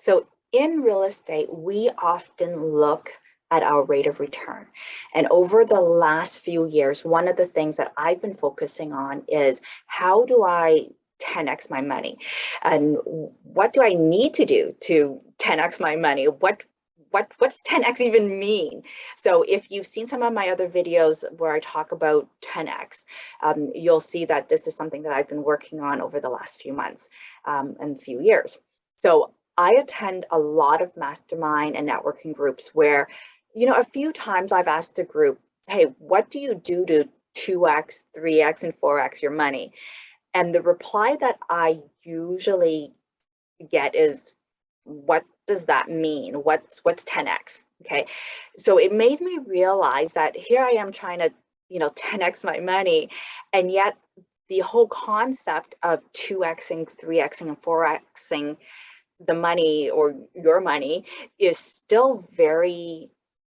So in real estate, we often look at our rate of return. And over the last few years, one of the things that I've been focusing on is how do I 10x my money? And what do I need to do to 10x my money? What's 10x even mean? So if you've seen some of my other videos where I talk about 10x, you'll see that this is something that I've been working on over the last few months and few years. So I attend a lot of mastermind and networking groups where, a few times I've asked a group, hey, what do you do to 2x, 3x, and 4x your money? And the reply that I usually get is, what does that mean? What's 10x? Okay. So it made me realize that here I am trying to, 10x my money. And yet the whole concept of 2xing, 3xing, and 4xing the money or your money is still very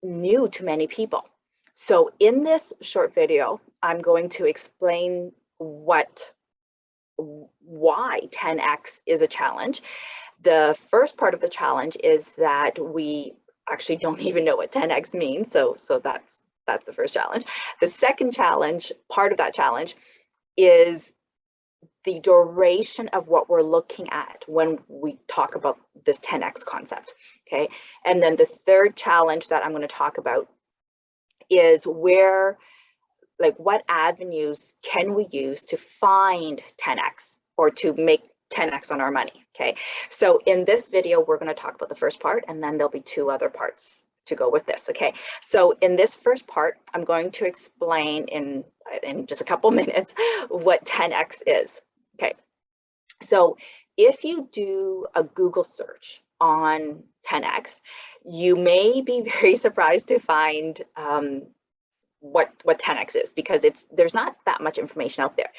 new to many people. So in this short video, I'm going to explain why 10x is a challenge. The first part of the challenge is that we actually don't even know what 10x means. So that's the first challenge. The second challenge, part of that challenge, is the duration of what we're looking at when we talk about this 10x concept, okay? And then the third challenge that I'm going to talk about is what avenues can we use to find 10x or to make 10x on our money, okay? So in this video, we're going to talk about the first part, and then there'll be two other parts to go with this, okay? So in this first part, I'm going to explain in just a couple minutes what 10x is. Okay, so if you do a Google search on 10x, you may be very surprised to find what 10x is, because there's not that much information out there.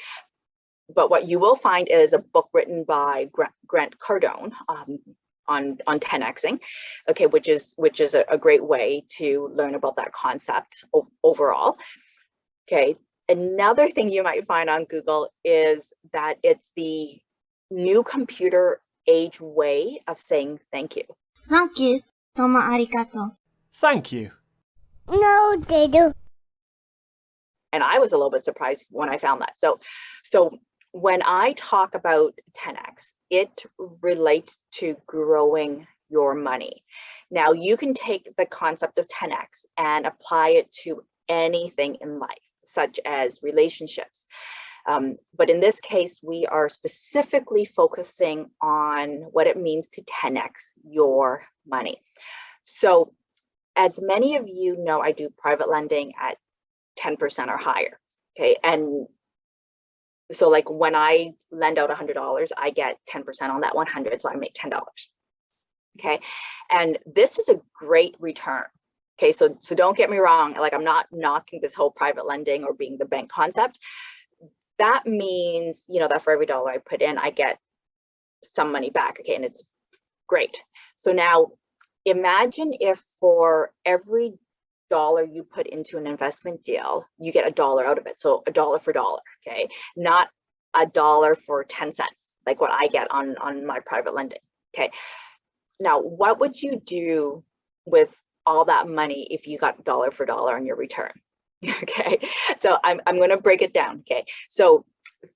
But what you will find is a book written by Grant Cardone on 10xing, okay, which is a great way to learn about that concept overall. Okay. Another thing you might find on Google is that it's the new computer age way of saying thank you. Thank you. Tomo arigato. Thank you. No, they do. And I was a little bit surprised when I found that. So when I talk about 10x, it relates to growing your money. Now you can take the concept of 10x and apply it to anything in life, such as relationships. But in this case, we are specifically focusing on what it means to 10x your money. So as many of you know, I do private lending at 10% or higher, okay? And so like when I lend out $100, I get 10% on that 100, so I make $10, okay? And this is a great return. Okay, so don't get me wrong, like I'm not knocking this whole private lending or being the bank concept. That means, that for every dollar I put in, I get some money back, okay, and it's great. So now imagine if for every dollar you put into an investment deal, you get $1 out of it. So $1 for dollar, okay? Not $1 for 10 cents, like what I get on my private lending, okay? Now, what would you do with all that money if you got dollar for dollar on your return? Okay, so I'm going to break it down. Okay, so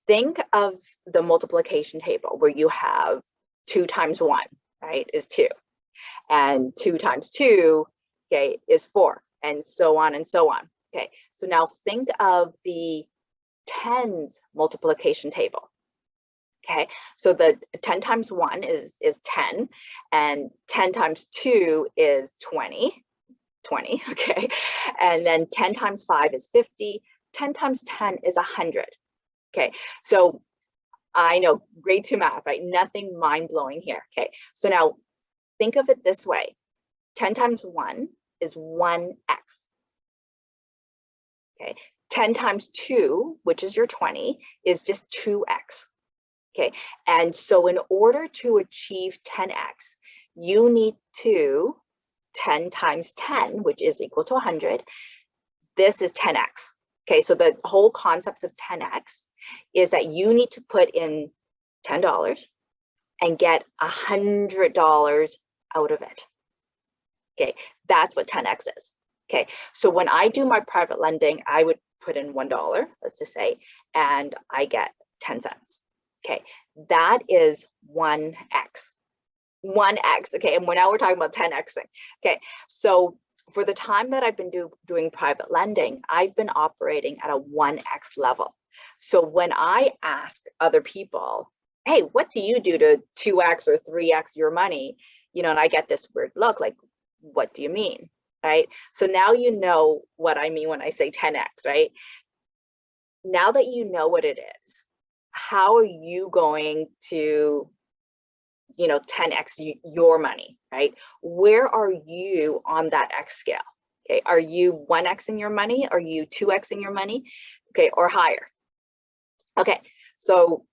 think of the multiplication table where you have 2 times 1, right, is 2, and 2 times 2, okay, is 4, and so on and so on. Okay, so now think of the tens multiplication table. Okay, so the 10 times 1 is 10, and 10 times 2 is 20, okay? And then 10 times 5 is 50, 10 times 10 is 100, okay? So I know, grade 2 math, right? Nothing mind-blowing here, okay? So now think of it this way. 10 times 1 is 1x, okay? 10 times 2, which is your 20, is just 2x. Okay, and so in order to achieve 10x, you need to 10 times 10, which is equal to 100. This is 10x. Okay, so the whole concept of 10x is that you need to put in $10 and get $100 out of it. Okay, that's what 10x is. Okay, so when I do my private lending, I would put in $1, let's just say, and I get 10 cents. Okay, that is 1x. 1x. Okay, and now we're talking about 10xing. Okay, so for the time that I've been doing private lending, I've been operating at a 1x level. So when I ask other people, hey, what do you do to 2x or 3x your money? You know, and I get this weird look like, what do you mean? Right? So now you know what I mean when I say 10x, right? Now that you know what it is, how are you going to, you know, 10x your money, right? Where are you on that X scale? Okay, are you 1xing your money? Are you 2xing your money? Okay, or higher? Okay, so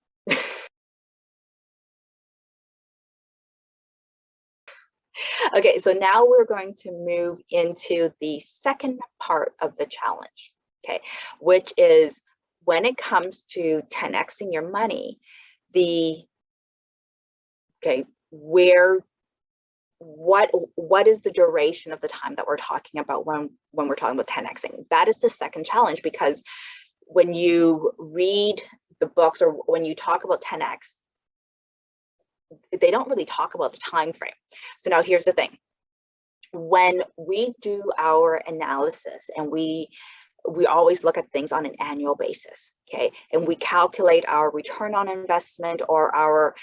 okay, so now we're going to move into the second part of the challenge, okay, which is when it comes to 10xing your money, what is the duration of the time that we're talking about when we're talking about 10xing? That is the second challenge, because when you read the books or when you talk about 10x, they don't really talk about the time frame. So now here's the thing. When we do our analysis, and we always look at things on an annual basis, okay? And we calculate our return on investment or our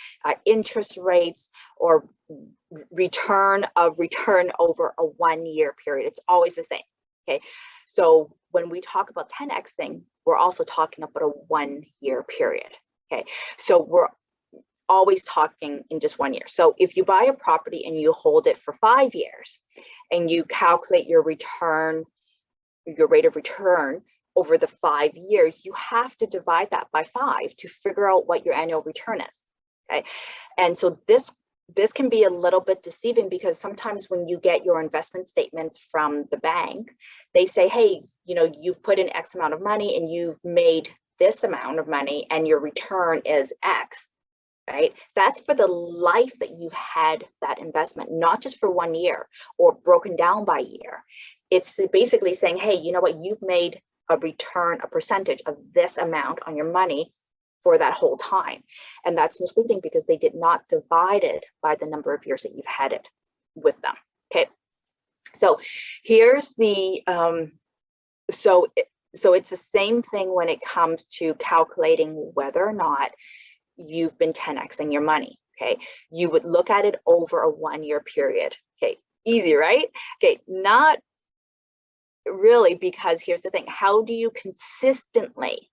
interest rates or return over a 1 year period. It's always the same, okay? So when we talk about 10xing, we're also talking about a 1 year period, okay? So we're always talking in just 1 year. So if you buy a property and you hold it for 5 years and you calculate your return, your rate of return over the 5 years, you have to divide that by 5 to figure out what your annual return is. Okay, and so this can be a little bit deceiving, because sometimes when you get your investment statements from the bank, they say, hey, you know, you've put in X amount of money and you've made this amount of money and your return is X. Right? That's for the life that you've had that investment, not just for 1 year or broken down by year. It's basically saying, hey, you know what, you've made a return, a percentage of this amount on your money for that whole time. And that's misleading because they did not divide it by the number of years that you've had it with them. Okay. So here's the, so it's the same thing when it comes to calculating whether or not you've been 10xing your money. Okay, you would look at it over a 1 year period. Okay, easy, right? Okay, not really, because here's the thing. How do you consistently,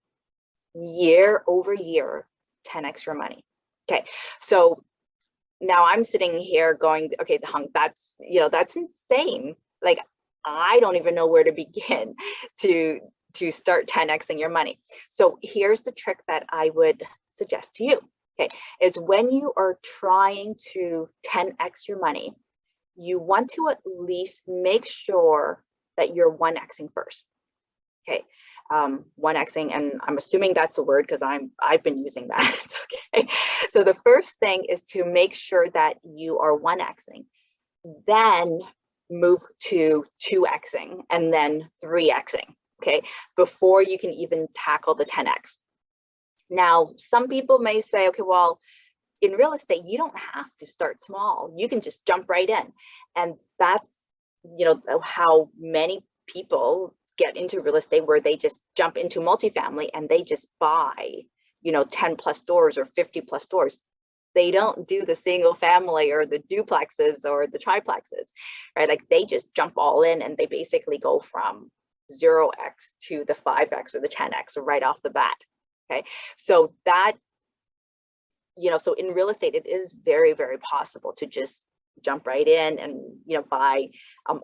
year over year, 10x your money? Okay, so now I'm sitting here going, okay, that's, you know, that's insane. Like, I don't even know where to begin to start 10xing your money. So here's the trick that I would suggest to you, okay, is when you are trying to 10x your money, you want to at least make sure that you're 1xing first. Okay, 1xing, and I'm assuming that's a word because I've been using that. It's okay. So the first thing is to make sure that you are 1xing, then move to 2xing, and then 3xing. Okay, before you can even tackle the 10x. Now, some people may say, okay, well, in real estate, you don't have to start small. You can just jump right in. And that's, you know, how many people get into real estate, where they just jump into multifamily and they just buy, you know, 10 plus doors or 50 plus doors. They don't do the single family or the duplexes or the triplexes, right? Like, they just jump all in and they basically go from 0x to the 5x or the 10x right off the bat. Okay, so that, you know, so in real estate, it is very, very possible to just jump right in and, you know, buy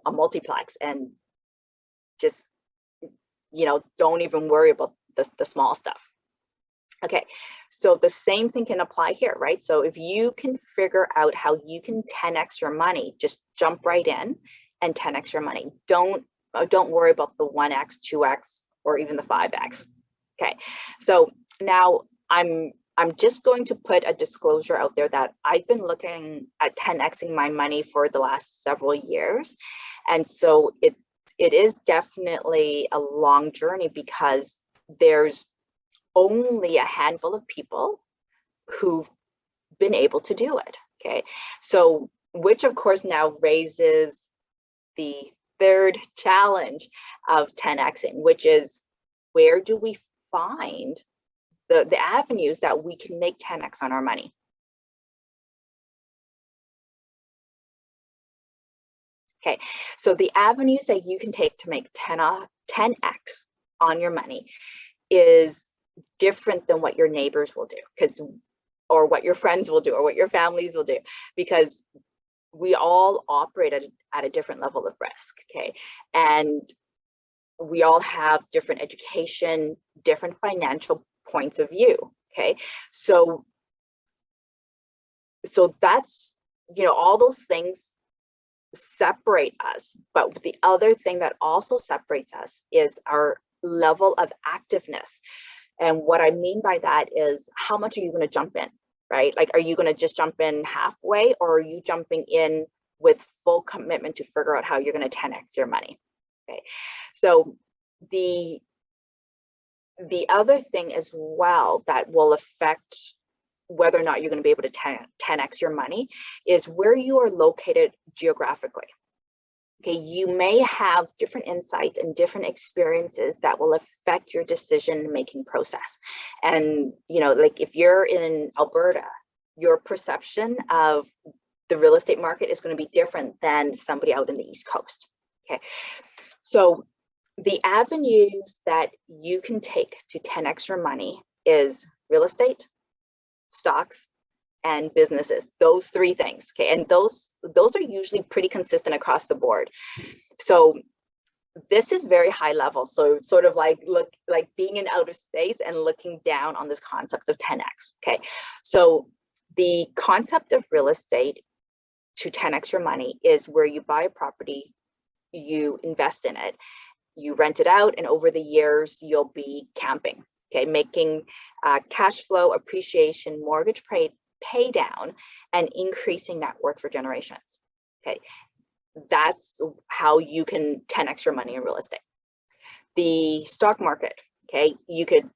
a multiplex and just, you know, don't even worry about the small stuff. Okay, so the same thing can apply here, right? So if you can figure out how you can 10x your money, just jump right in and 10x your money. Don't worry about the 1x, 2x, or even the 5x. Okay, so now I'm I'm just going to put a disclosure out there that I've been looking at 10xing my money for the last several years. And so it is definitely a long journey because there's only a handful of people who've been able to do it. Okay, so which of course now raises the third challenge of 10xing, which is where do we find the avenues that we can make 10x on our money? Okay, so the avenues that you can take to make 10x on your money is different than what your neighbors will do, or what your friends will do, or what your families will do, because we all operate at a different level of risk. Okay, and we all have different education, different financial points of view. Okay, so that's, all those things separate us, but the other thing that also separates us is our level of activeness. And what I mean by that is, how much are you going to jump in, right? Like, are you going to just jump in halfway, or are you jumping in with full commitment to figure out how you're going to 10x your money? Okay, so the other thing as well that will affect whether or not you're going to be able to 10x your money is where you are located geographically. Okay, you may have different insights and different experiences that will affect your decision-making process. And, like if you're in Alberta, your perception of the real estate market is going to be different than somebody out in the East Coast. Okay, so the avenues that you can take to 10x your money is real estate, stocks, and businesses. Those three things. Okay, and those are usually pretty consistent across the board. So this is very high level. So sort of like being in outer space and looking down on this concept of 10x. Okay, so the concept of real estate to 10x your money is where you buy a property, you invest in it, you rent it out, and over the years you'll be camping. Okay, making cash flow, appreciation, mortgage pay down, and increasing net worth for generations. Okay, that's how you can 10x your money in real estate. The stock market, okay, you could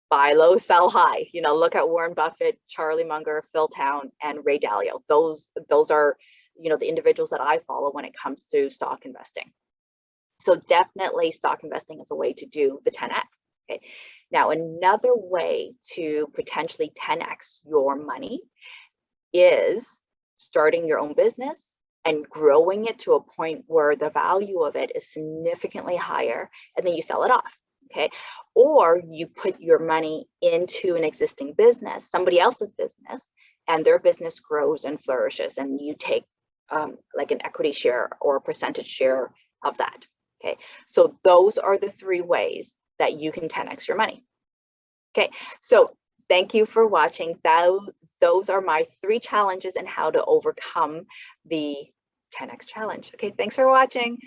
buy low, sell high. Look at Warren Buffett, Charlie Munger, Phil Town, and Ray Dalio. Those are, the individuals that I follow when it comes to stock investing. So definitely stock investing is a way to do the 10x. Okay. Now, another way to potentially 10x your money is starting your own business and growing it to a point where the value of it is significantly higher, and then you sell it off. Okay, or you put your money into an existing business, somebody else's business, and their business grows and flourishes, and you take like an equity share or a percentage share of that. Okay, so those are the three ways that you can 10x your money. Okay, so thank you for watching. Those are my 3 challenges and how to overcome the 10x challenge. Okay, thanks for watching.